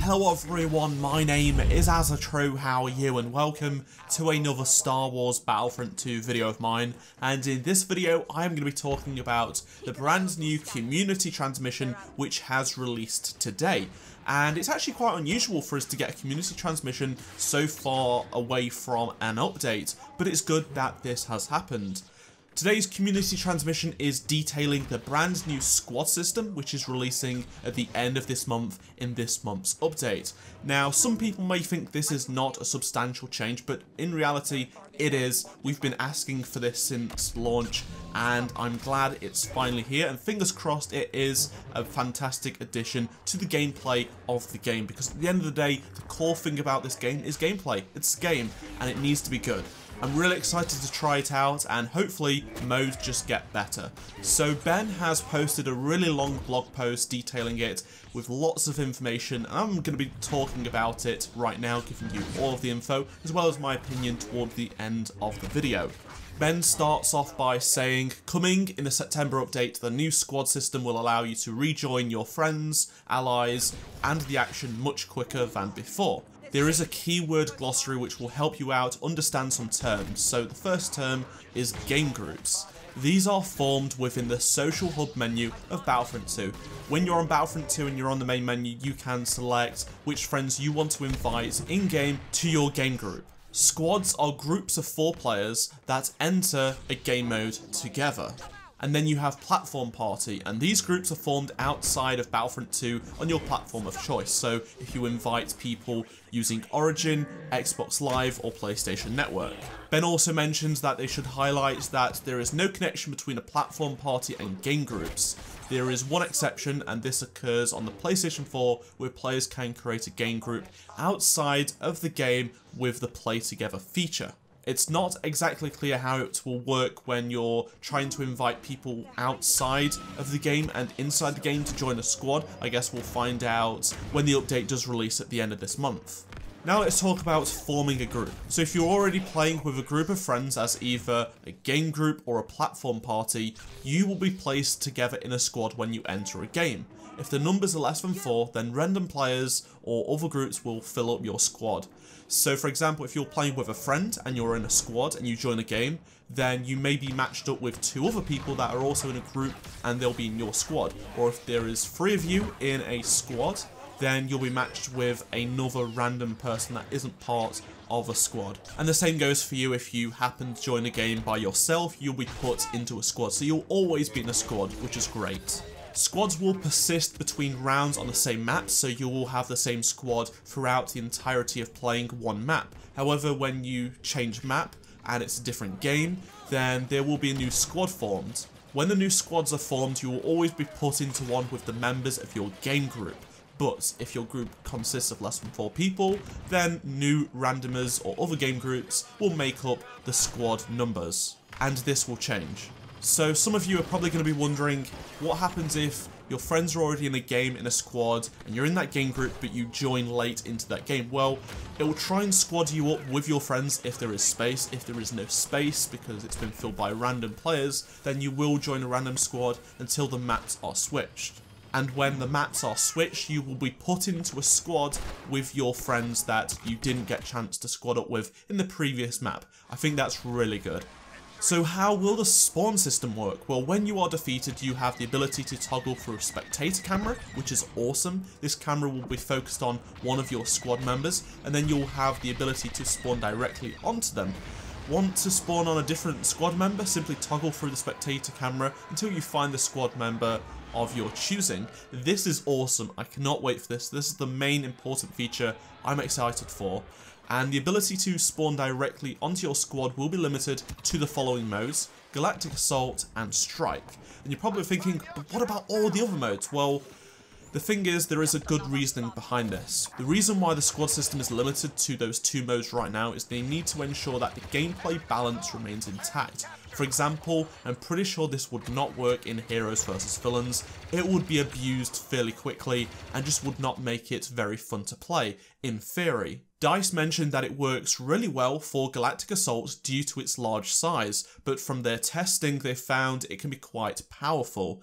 Hello everyone, my name is AZZATRU, how are you, and welcome to another Star Wars Battlefront 2 video of mine. And in this video I am going to be talking about the brand new community transmission which has released today. And it's actually quite unusual for us to get a community transmission so far away from an update, but it's good that this has happened. Today's community transmission is detailing the brand new squad system, which is releasing at the end of this month in this month's update. Now, some people may think this is not a substantial change, but in reality, it is. We've been asking for this since launch, and I'm glad it's finally here, and fingers crossed it is a fantastic addition to the gameplay of the game, because at the end of the day, the core thing about this game is gameplay. It's a game, and it needs to be good. I'm really excited to try it out, and hopefully modes just get better. So Ben has posted a really long blog post detailing it with lots of information, and I'm going to be talking about it right now, giving you all of the info as well as my opinion toward the end of the video. Ben starts off by saying, coming in the September update, the new squad system will allow you to rejoin your friends, allies, and the action much quicker than before. There is a keyword glossary which will help you out understand some terms. So the first term is game groups. These are formed within the social hub menu of Battlefront 2. When you're on Battlefront 2 and you're on the main menu, you can select which friends you want to invite in-game to your game group. Squads are groups of 4 players that enter a game mode together. And then you have Platform Party, and these groups are formed outside of Battlefront 2 on your platform of choice. So if you invite people using Origin, Xbox Live, or PlayStation Network. Ben also mentions that they should highlight that there is no connection between a Platform Party and game groups. There is one exception, and this occurs on the PlayStation 4, where players can create a game group outside of the game with the Play Together feature. It's not exactly clear how it will work when you're trying to invite people outside of the game and inside the game to join a squad. I guess we'll find out when the update does release at the end of this month. Now let's talk about forming a group. So if you're already playing with a group of friends as either a game group or a platform party, you will be placed together in a squad when you enter a game. If the numbers are less than 4, then random players or other groups will fill up your squad. So for example, if you're playing with a friend and you're in a squad and you join a game, then you may be matched up with 2 other people that are also in a group and they'll be in your squad. Or if there is 3 of you in a squad, then you'll be matched with another random person that isn't part of a squad. And the same goes for you if you happen to join a game by yourself, you'll be put into a squad. So you'll always be in a squad, which is great. Squads will persist between rounds on the same map, so you will have the same squad throughout the entirety of playing one map. However, when you change map and it's a different game, then there will be a new squad formed. When the new squads are formed, you will always be put into one with the members of your game group. But if your group consists of less than 4 people, then new randomers or other game groups will make up the squad numbers. And this will change. So some of you are probably going to be wondering, what happens if your friends are already in a game in a squad and you're in that game group but you join late into that game? Well, it will try and squad you up with your friends if there is space. If there is no space because it's been filled by random players, then you will join a random squad until the maps are switched. And when the maps are switched, you will be put into a squad with your friends that you didn't get a chance to squad up with in the previous map. I think that's really good. So how will the spawn system work? Well, when you are defeated, you have the ability to toggle through a spectator camera, which is awesome. This camera will be focused on one of your squad members, and then you'll have the ability to spawn directly onto them. Want to spawn on a different squad member? Simply toggle through the spectator camera until you find the squad member of your choosing. This is awesome. I cannot wait for this. This is the main important feature I'm excited for. And the ability to spawn directly onto your squad will be limited to the following modes: Galactic Assault and Strike. And you're probably thinking, but what about all the other modes? Well, the thing is, there is a good reasoning behind this. The reason why the squad system is limited to those 2 modes right now is they need to ensure that the gameplay balance remains intact. For example, I'm pretty sure this would not work in Heroes vs Villains. It would be abused fairly quickly and just would not make it very fun to play, in theory. DICE mentioned that it works really well for Galactic Assault due to its large size, but from their testing they found it can be quite powerful.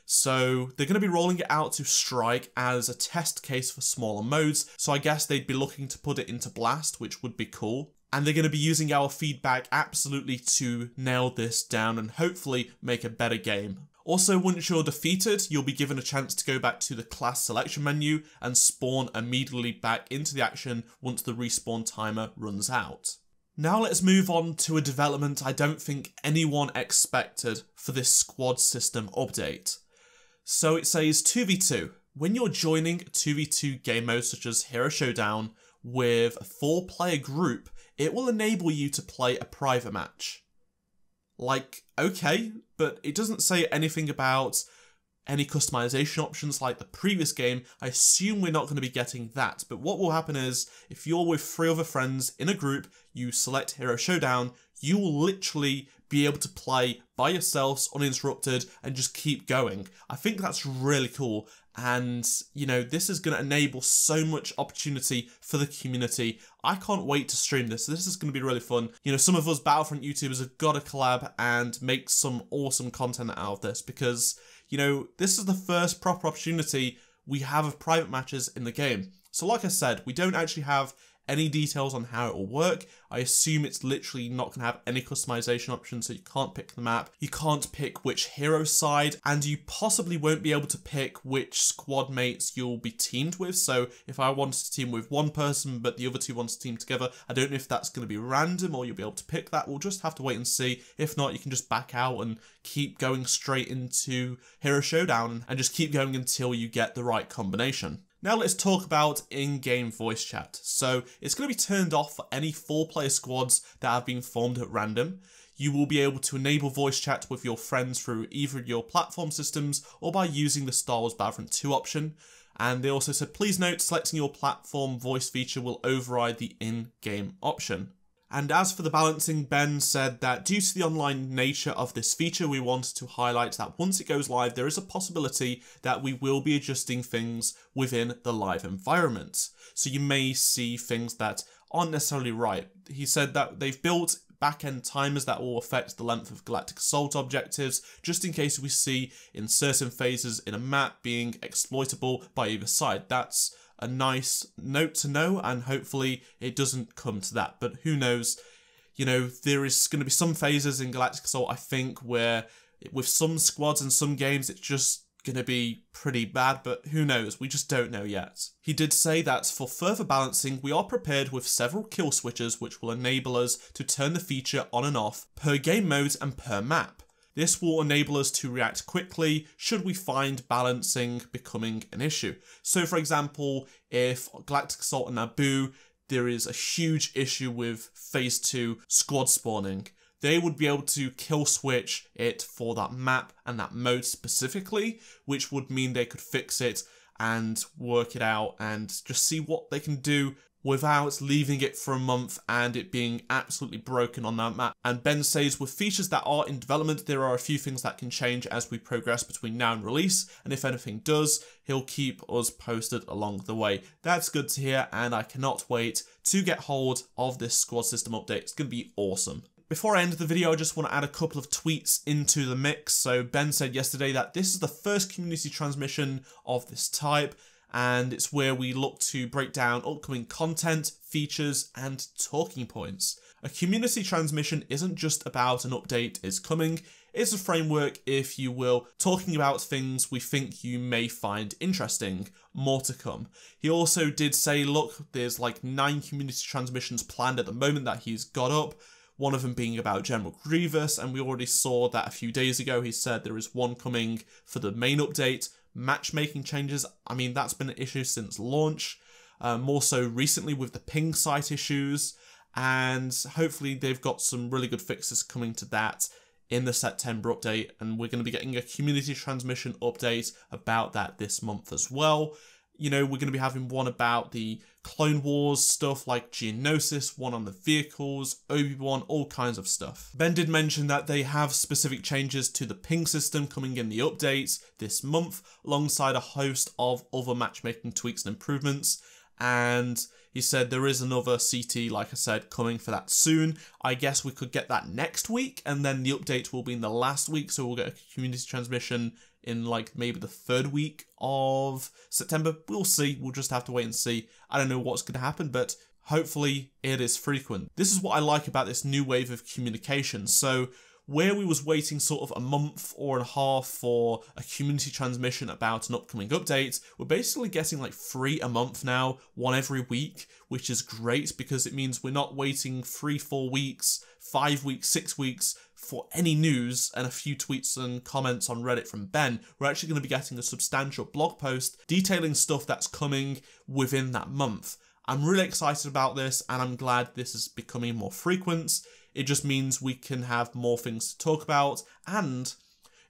So they're going to be rolling it out to Strike as a test case for smaller modes, so I guess they'd be looking to put it into Blast, which would be cool. And they're going to be using our feedback absolutely to nail this down and hopefully make a better game. Also, once you're defeated, you'll be given a chance to go back to the class selection menu and spawn immediately back into the action once the respawn timer runs out. Now let's move on to a development I don't think anyone expected for this squad system update. So it says 2v2. When you're joining 2v2 game modes such as Hero Showdown with a 4-player group, it will enable you to play a private match. Like, okay, but it doesn't say anything about any customization options like the previous game. I assume we're not going to be getting that, but what will happen is, if you're with 3 other friends in a group, you select Hero Showdown, you will literally be able to play by yourselves uninterrupted and just keep going. I think that's really cool, and you know, this is going to enable so much opportunity for the community. I can't wait to stream this. This is going to be really fun. You know, some of us Battlefront YouTubers have got to collab and make some awesome content out of this, because you know, this is the first proper opportunity we have of private matches in the game. So like I said, we don't actually have any details on how it will work. I assume it's literally not going to have any customization options, so you can't pick the map, you can't pick which hero side, and you possibly won't be able to pick which squad mates you'll be teamed with. So if I wanted to team with one person but the other 2 want to team together, I don't know if that's going to be random or you'll be able to pick that. We'll just have to wait and see. If not, you can just back out and keep going straight into Hero Showdown and just keep going until you get the right combination. Now let's talk about in-game voice chat. So it's going to be turned off for any 4-player squads that have been formed at random. You will be able to enable voice chat with your friends through either your platform systems or by using the Star Wars Battlefront 2 option. And they also said, please note, selecting your platform voice feature will override the in-game option. And as for the balancing, Ben said that due to the online nature of this feature, we wanted to highlight that once it goes live, there is a possibility that we will be adjusting things within the live environment. So you may see things that aren't necessarily right. He said that they've built back-end timers that will affect the length of Galactic Assault objectives, just in case we see in certain phases in a map being exploitable by either side. That's a nice note to know, and hopefully it doesn't come to that, but who knows. You know, there is going to be some phases in Galactic Assault, I think, where with some squads and some games it's just going to be pretty bad, but who knows, we just don't know yet. He did say that for further balancing, we are prepared with several kill switches which will enable us to turn the feature on and off per game mode and per map. This will enable us to react quickly should we find balancing becoming an issue. So for example, if Galactic Assault and Naboo, there is a huge issue with Phase 2 squad spawning, they would be able to kill switch it for that map and that mode specifically, which would mean they could fix it and work it out and just see what they can do without leaving it for a month and it being absolutely broken on that map. And Ben says with features that are in development, there are a few things that can change as we progress between now and release, and if anything does, he'll keep us posted along the way. That's good to hear, and I cannot wait to get hold of this squad system update. It's going to be awesome. Before I end the video, I just want to add a couple of tweets into the mix. So Ben said yesterday that this is the first community transmission of this type, and it's where we look to break down upcoming content, features, and talking points. A community transmission isn't just about an update is coming, it's a framework, if you will, talking about things we think you may find interesting. More to come. He also did say, look, there's like 9 community transmissions planned at the moment that he's got up, one of them being about General Grievous, and we already saw that a few days ago. He said there is one coming for the main update. Matchmaking changes, I mean, that's been an issue since launch, more so recently with the ping site issues, and hopefully they've got some really good fixes coming to that in the September update, and we're going to be getting a community transmission update about that this month as well. You know, we're going to be having one about the Clone Wars stuff like Geonosis, one on the vehicles, Obi-Wan, all kinds of stuff. Ben did mention that they have specific changes to the ping system coming in the updates this month, alongside a host of other matchmaking tweaks and improvements. And he said there is another CT, like I said, coming for that soon. I guess we could get that next week, and then the update will be in the last week, so we'll get a community transmission in like maybe the 3rd week of September. We'll see. We'll just have to wait and see. I don't know what's going to happen, but hopefully it is frequent. This is what I like about this new wave of communication. So where we was waiting sort of a month or and a half for a community transmission about an upcoming update, we're basically getting like 3 a month now, 1 every week, which is great because it means we're not waiting 3, 4 weeks, 5 weeks, 6 weeks for any news and a few tweets and comments on Reddit from Ben. We're actually going to be getting a substantial blog post detailing stuff that's coming within that month. I'm really excited about this, and I'm glad this is becoming more frequent. It just means we can have more things to talk about, and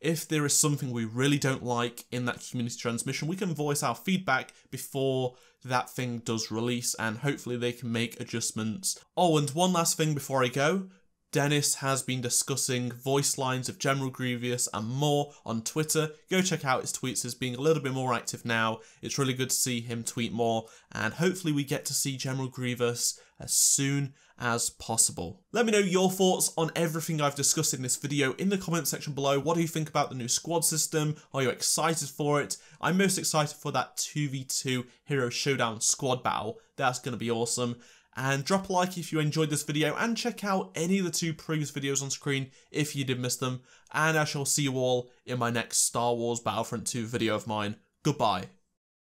if there is something we really don't like in that community transmission, we can voice our feedback before that thing does release, and hopefully they can make adjustments. Oh, and one last thing before I go. Dennis has been discussing voice lines of General Grievous and more on Twitter. Go check out his tweets. He's being a little bit more active now. It's really good to see him tweet more, and hopefully we get to see General Grievous as soon as possible. Let me know your thoughts on everything I've discussed in this video in the comment section below. What do you think about the new squad system? Are you excited for it? I'm most excited for that 2v2 Hero Showdown squad battle. That's going to be awesome. And drop a like if you enjoyed this video, and check out any of the 2 previous videos on screen if you did miss them. And I shall see you all in my next Star Wars Battlefront 2 video of mine. Goodbye.